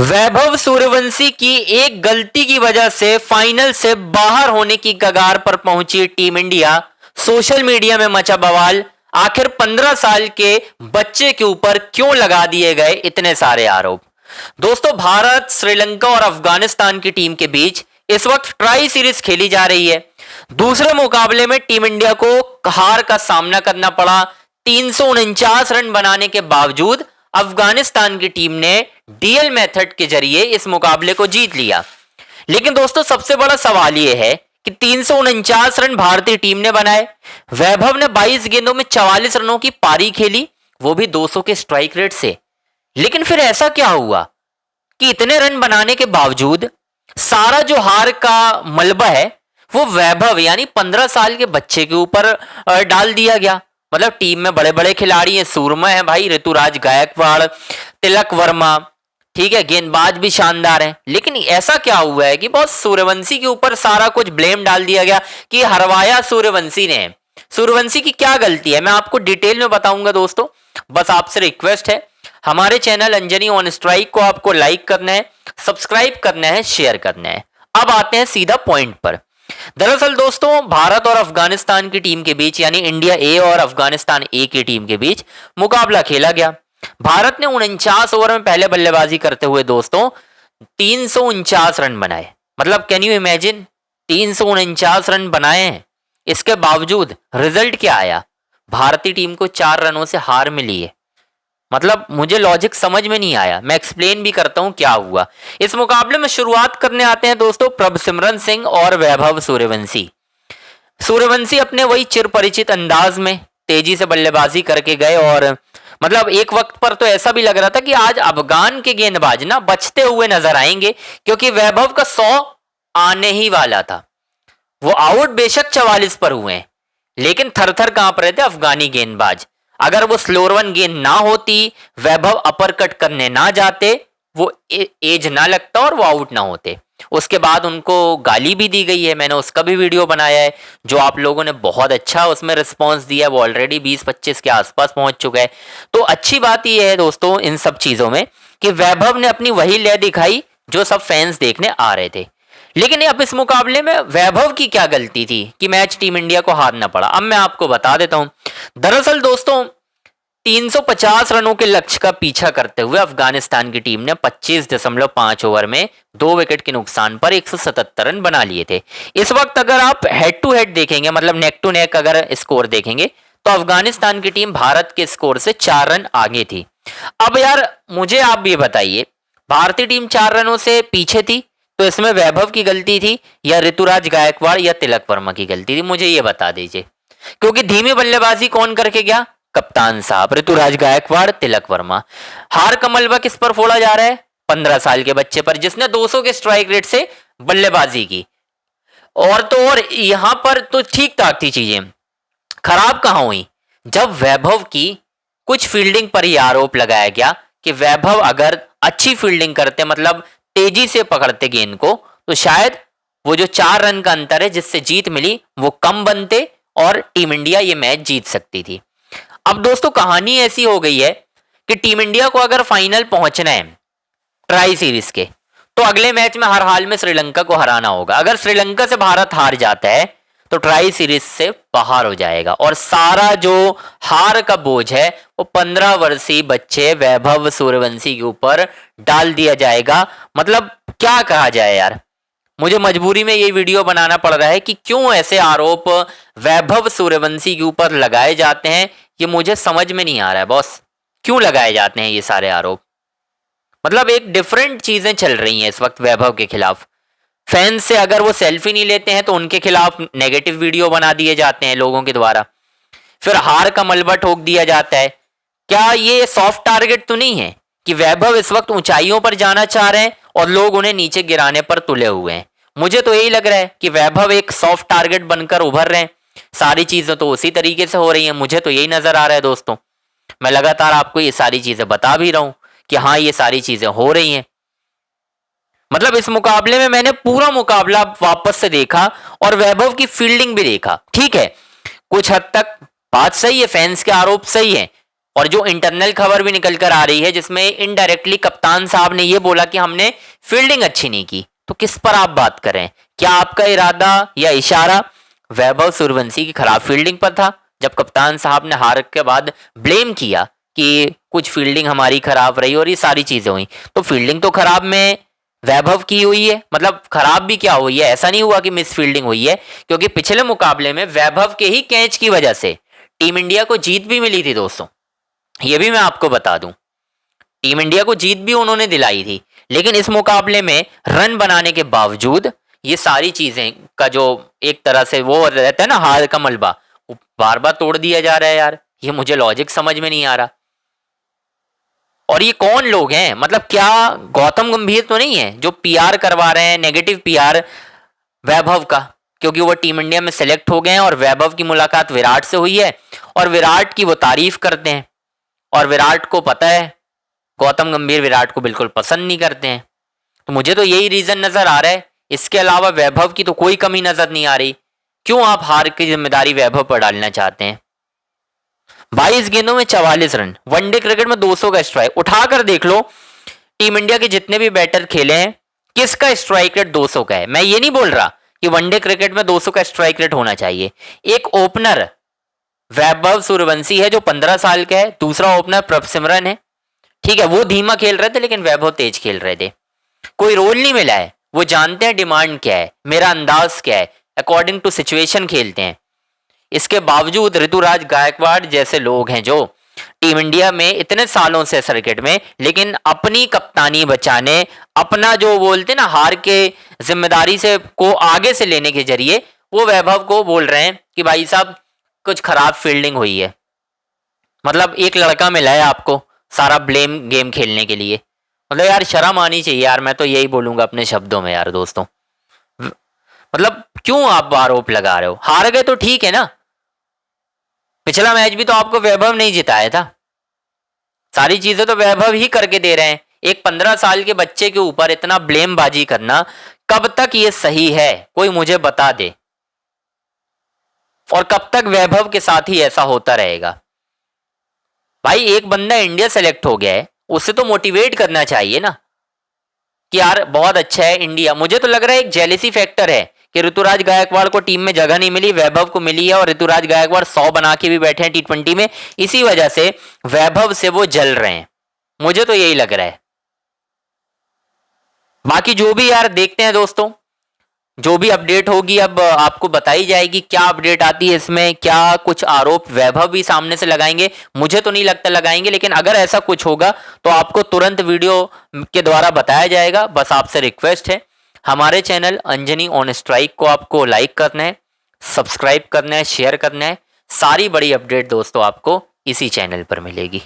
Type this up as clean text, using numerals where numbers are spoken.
वैभव सूर्यवंशी की एक गलती की वजह से फाइनल से बाहर होने की कगार पर पहुंची टीम इंडिया। सोशल मीडिया में मचा बवाल। आखिर 15 साल के बच्चे के ऊपर क्यों लगा दिए गए इतने सारे आरोप। दोस्तों, भारत, श्रीलंका और अफगानिस्तान की टीम के बीच इस वक्त ट्राई सीरीज खेली जा रही है। दूसरे मुकाबले में टीम इंडिया को हार का सामना करना पड़ा। 349 रन बनाने के बावजूद अफगानिस्तान की टीम ने डीएल मेथड के जरिए इस मुकाबले को जीत लिया। लेकिन दोस्तों, सबसे बड़ा सवाल यह है कि 349 रन भारतीय टीम ने बनाए। वैभव ने 22 गेंदों में 44 रनों की पारी खेली, वो भी 200 के स्ट्राइक रेट से। लेकिन फिर ऐसा क्या हुआ कि इतने रन बनाने के बावजूद सारा जो हार का मलबा है वो वैभव यानी 15 साल के बच्चे के ऊपर डाल दिया गया। मतलब टीम में बड़े बड़े खिलाड़ी हैं, सूरमा है भाई, ऋतुराज गायकवाड़, तिलक वर्मा, ठीक है, गेंदबाज भी शानदार हैं। लेकिन ऐसा क्या हुआ है कि बस सूर्यवंशी के ऊपर सारा कुछ ब्लेम डाल दिया गया कि हरवाया सूर्यवंशी ने। सूर्यवंशी की क्या गलती है मैं आपको डिटेल में बताऊंगा दोस्तों। बस आपसे रिक्वेस्ट है, हमारे चैनल अंजनी ऑन स्ट्राइक को आपको लाइक करना है, सब्सक्राइब करना है, शेयर करना है। अब आते हैं सीधा पॉइंट पर। दरअसल दोस्तों, भारत और अफगानिस्तान की टीम के बीच यानी इंडिया ए और अफगानिस्तान ए की टीम के बीच मुकाबला खेला गया। भारत ने 49 ओवर में पहले बल्लेबाजी करते हुए दोस्तों 349 रन बनाए। मतलब कैन यू इमेजिन, 349 रन बनाए हैं। इसके बावजूद रिजल्ट क्या आया? भारतीय टीम को 4 रनों से हार मिली है। मतलब मुझे लॉजिक समझ में नहीं आया। मैं एक्सप्लेन भी करता हूं क्या हुआ। इस मुकाबले में शुरुआत करने आते हैं दोस्तों प्रभसिमरन सिंह और वैभव सूर्यवंशी। सूर्यवंशी अपने वही चिरपरिचित अंदाज में तेजी से बल्लेबाजी करके गए और मतलब एक वक्त पर तो ऐसा भी लग रहा था कि आज अफगान के गेंदबाज ना बचते हुए नजर आएंगे, क्योंकि वैभव का 100 आने ही वाला था। वो आउट बेशक 44 पर हुए हैं, लेकिन थर थर कांप रहे थे अफगानी गेंदबाज। अगर वो स्लोअर वन गेंद ना होती, वैभव अपर कट करने ना जाते, वो एज ना लगता और वो आउट ना होते। उसके बाद उनको गाली भी दी गई है, मैंने उसका भी वीडियो बनाया है जो आप लोगों ने बहुत अच्छा उसमें रिस्पांस दिया है। वो ऑलरेडी 20-25 के आसपास पहुंच चुका है। तो अच्छी बात यह है दोस्तों इन सब चीजों में कि वैभव ने अपनी वही लय दिखाई जो सब फैंस देखने आ रहे थे। लेकिन अब इस मुकाबले में वैभव की क्या गलती थी कि मैच टीम इंडिया को हारना पड़ा? अब मैं आपको बता देता हूं। दरअसल दोस्तों, 350 रनों के लक्ष्य का पीछा करते हुए अफगानिस्तान की टीम ने 25.5 ओवर में 2 विकेट के नुकसान पर 177 रन बना लिए थे। इस वक्त अगर आप हेड टू हेड देखेंगे, मतलब नेक टू नेक अगर स्कोर देखेंगे, तो अफगानिस्तान की टीम भारत के स्कोर से 4 रन आगे थी। अब यार मुझे आप ये बताइए, भारतीय टीम 4 रनों से पीछे थी तो इसमें वैभव की गलती थी या ऋतुराज गायकवाड़ या तिलक वर्मा की गलती थी? मुझे ये बता दीजिए। क्योंकि धीमी बल्लेबाजी कौन करके गया? कप्तान साहब ऋतुराज गायकवाड़, तिलक वर्मा। हार का मलबा किस पर फोड़ा जा रहा है? 15 साल के बच्चे पर, जिसने 200 के स्ट्राइक रेट से बल्लेबाजी की। और तो और यहां पर तो ठीक ठाक थी चीजें, खराब कहां हुई? जब वैभव की कुछ फील्डिंग पर ही आरोप लगाया गया कि वैभव अगर अच्छी फील्डिंग करते, मतलब तेजी से पकड़ते गेंद को, तो शायद वो जो 4 रन का अंतर है जिससे जीत मिली वो कम बनते और टीम इंडिया ये मैच जीत सकती थी। अब दोस्तों कहानी ऐसी हो गई है कि टीम इंडिया को अगर फाइनल पहुंचना है ट्राई सीरीज के, तो अगले मैच में हर हाल में श्रीलंका को हराना होगा। अगर श्रीलंका से भारत हार जाता है तो ट्राई सीरीज से बाहर हो जाएगा और सारा जो हार का बोझ है वो 15 वर्षीय बच्चे वैभव सूर्यवंशी के ऊपर डाल दिया जाएगा। मतलब क्या कहा जाए यार, मुझे मजबूरी में ये वीडियो बनाना पड़ रहा है कि क्यों ऐसे आरोप वैभव सूर्यवंशी के ऊपर लगाए जाते हैं। ये मुझे समझ में नहीं आ रहा है बॉस, क्यों लगाए जाते हैं ये सारे आरोप। मतलब एक डिफरेंट चीजें चल रही हैं इस वक्त वैभव के खिलाफ। फैंस से अगर वो सेल्फी नहीं लेते हैं तो उनके खिलाफ नेगेटिव वीडियो बना दिए जाते हैं लोगों के द्वारा। फिर हार का मलबा ठोक दिया जाता है। क्या ये सॉफ्ट टारगेट तो नहीं है कि वैभव इस वक्त ऊंचाइयों पर जाना चाह रहे हैं और लोग उन्हें नीचे गिराने पर तुले हुए हैं? मुझे तो यही लग रहा है कि वैभव एक सॉफ्ट टारगेट बनकर उभर रहे हैं। सारी चीजें तो उसी तरीके से हो रही हैं, मुझे तो यही नजर आ रहा है दोस्तों। मैं लगातार आपको ये सारी चीजें बता भी रहा हूं कि हाँ ये सारी चीजें हो रही हैं। मतलब इस मुकाबले में मैंने पूरा मुकाबला वापस से देखा और वैभव की फील्डिंग भी देखा। ठीक है, कुछ हद तक बात सही है, फैंस के आरोप सही है, और जो इंटरनल खबर भी निकल कर आ रही है जिसमें इनडायरेक्टली कप्तान साहब ने यह बोला कि हमने फील्डिंग अच्छी नहीं की, तो किस पर आप बात करें? क्या आपका इरादा या इशारा वैभव सूर्यवंशी की खराब फील्डिंग पर था? जब कप्तान साहब ने हार के बाद ब्लेम किया कि कुछ फील्डिंग हमारी खराब रही और ये सारी चीजें हुई, तो फील्डिंग तो खराब में वैभव की हुई है, मतलब खराब भी क्या हुई है? ऐसा नहीं हुआ कि मिस फील्डिंग हुई है, क्योंकि पिछले मुकाबले में वैभव के ही कैच की वजह से टीम इंडिया को जीत भी मिली थी दोस्तों। ये भी मैं आपको बता दूं, टीम इंडिया को जीत भी उन्होंने दिलाई थी, लेकिन इस मुकाबले में रन बनाने के बावजूद ये सारी चीजें का जो एक तरह से वो रहता है ना हार का मलबा, वो बार बार तोड़ दिया जा रहा है यार। ये मुझे लॉजिक समझ में नहीं आ रहा। और ये कौन लोग हैं? मतलब क्या गौतम गंभीर तो नहीं है जो पीआर करवा रहे हैं, नेगेटिव पीआर वैभव का, क्योंकि वो टीम इंडिया में सेलेक्ट हो गए हैं और वैभव की मुलाकात विराट से हुई है और विराट की वो तारीफ करते हैं, और विराट को पता है गौतम गंभीर विराट को बिल्कुल पसंद नहीं करते हैं। तो मुझे तो यही रीजन नजर आ रहा है, इसके अलावा वैभव की तो कोई कमी नजर नहीं आ रही। क्यों आप हार की जिम्मेदारी वैभव पर डालना चाहते हैं? 22 गेंदों में 44 रन, वनडे क्रिकेट में 200 का स्ट्राइक, उठाकर देख लो टीम इंडिया के जितने भी बैटर खेले हैं किसका स्ट्राइक रेट 200 का है। मैं ये नहीं बोल रहा कि वनडे क्रिकेट में 200 का स्ट्राइक रेट होना चाहिए। एक ओपनर वैभव सूर्यवंशी है जो 15 साल का है, दूसरा ओपनर प्रभसिमरन है, ठीक है, वो धीमा खेल रहे थे लेकिन वैभव तेज खेल रहे थे। कोई रोल नहीं मिला है, वो जानते हैं डिमांड क्या है, मेरा अंदाज क्या है, अकॉर्डिंग टू सिचुएशन खेलते हैं। इसके बावजूद ऋतुराज गायकवाड़ जैसे लोग हैं जो टीम इंडिया में इतने सालों से सर्किट में, लेकिन अपनी कप्तानी बचाने, अपना जो बोलते ना हार के जिम्मेदारी से को आगे से लेने के जरिए वो वैभव को बोल रहे हैं कि भाई साहब कुछ खराब फील्डिंग हुई है। मतलब एक लड़का मिला है आपको सारा ब्लेम गेम खेलने के लिए। मतलब यार शर्म आनी चाहिए यार, मैं तो यही बोलूंगा अपने शब्दों में यार दोस्तों। मतलब क्यों आप आरोप लगा रहे हो? हार गए तो ठीक है ना, पिछला मैच भी तो आपको वैभव नहीं जिताया था, सारी चीजें तो वैभव ही करके दे रहे हैं। एक 15 साल के बच्चे के ऊपर इतना ब्लेम बाजी करना कब तक ये सही है? कोई मुझे बता दे। और कब तक वैभव के साथ ही ऐसा होता रहेगा? भाई एक बंदा इंडिया सेलेक्ट हो गया है, उसे तो मोटिवेट करना चाहिए ना कि यार बहुत अच्छा है इंडिया। मुझे तो लग रहा है एक जेलेसी फैक्टर है कि ऋतुराज गायकवाड़ को टीम में जगह नहीं मिली, वैभव को मिली है, और ऋतुराज गायकवाड़ 100 बना के भी बैठे हैं T20 में, इसी वजह से वैभव से वो जल रहे हैं। मुझे तो यही लग रहा है। बाकी जो भी यार देखते हैं दोस्तों, जो भी अपडेट होगी अब आपको बताई जाएगी। क्या अपडेट आती है इसमें, क्या कुछ आरोप वैभव भी सामने से लगाएंगे? मुझे तो नहीं लगता लगाएंगे, लेकिन अगर ऐसा कुछ होगा तो आपको तुरंत वीडियो के द्वारा बताया जाएगा। बस आपसे रिक्वेस्ट है, हमारे चैनल अंजनी ऑन स्ट्राइक को आपको लाइक करना है, सब्सक्राइब करना है, शेयर करना है। सारी बड़ी अपडेट दोस्तों आपको इसी चैनल पर मिलेगी।